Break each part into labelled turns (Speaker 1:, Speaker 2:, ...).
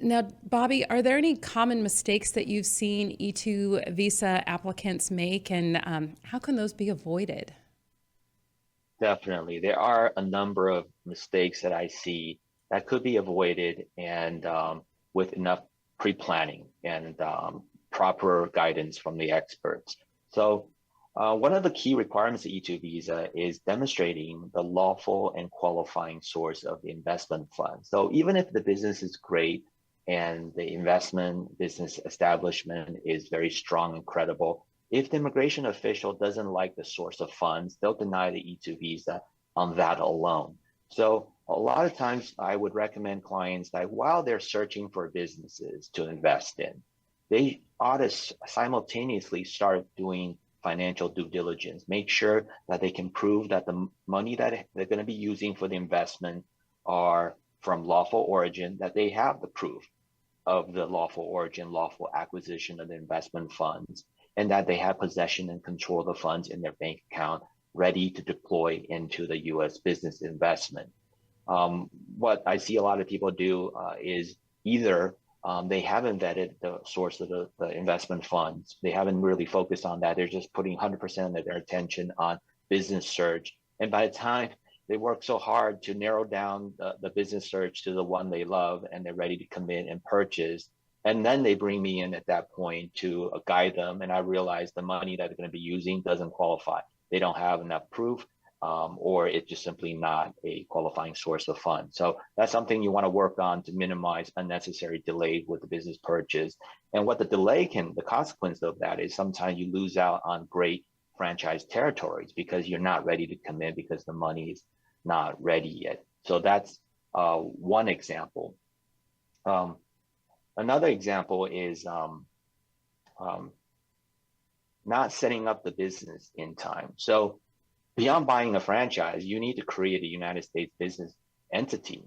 Speaker 1: Now, Bobby, are there any common mistakes that you've seen E2 visa applicants make, and how can those be avoided?
Speaker 2: Definitely. There are a number of mistakes that I see that could be avoided and with enough pre-planning and proper guidance from the experts. So one of the key requirements of E2 visa is demonstrating the lawful and qualifying source of the investment fund. So even if the business is great and the investment business establishment is very strong and credible, if the immigration official doesn't like the source of funds, they'll deny the E2 visa on that alone. So a lot of times I would recommend clients that while they're searching for businesses to invest in, they ought to simultaneously start doing financial due diligence, make sure that they can prove that the money that they're going to be using for the investment are from lawful origin, that they have the proof of the lawful origin, lawful acquisition of the investment funds, and that they have possession and control of the funds in their bank account ready to deploy into the US business investment. What I see a lot of people do is either they haven't vetted the source of the investment funds. They haven't really focused on that. They're just putting 100% of their attention on business search. And by the time they work so hard to narrow down the business search to the one they love and they're ready to commit and purchase, and then they bring me in at that point to guide them. And I realize the money that they're going to be using doesn't qualify. They don't have enough proof, or it's just simply not a qualifying source of funds. So that's something you want to work on to minimize unnecessary delay with the business purchase. And what the consequence of that is sometimes you lose out on great franchise territories because you're not ready to commit because the money is not ready yet. So that's one example. Another example is not setting up the business in time. So beyond buying a franchise, you need to create a United States business entity,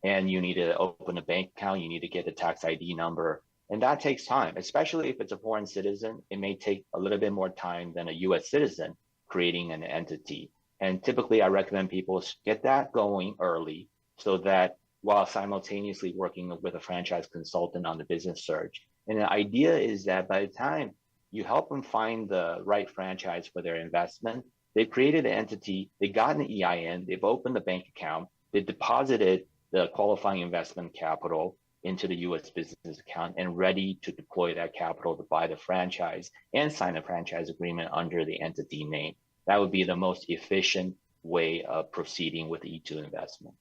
Speaker 2: and you need to open a bank account. You need to get a tax ID number, and that takes time, especially if it's a foreign citizen. It may take a little bit more time than a US citizen creating an entity. And typically I recommend people get that going early so that while simultaneously working with a franchise consultant on the business search. And the idea is that by the time you help them find the right franchise for their investment, they've created an entity, they got an EIN, they've opened the bank account, they deposited the qualifying investment capital into the US business account and ready to deploy that capital to buy the franchise and sign a franchise agreement under the entity name. That would be the most efficient way of proceeding with E2 investment.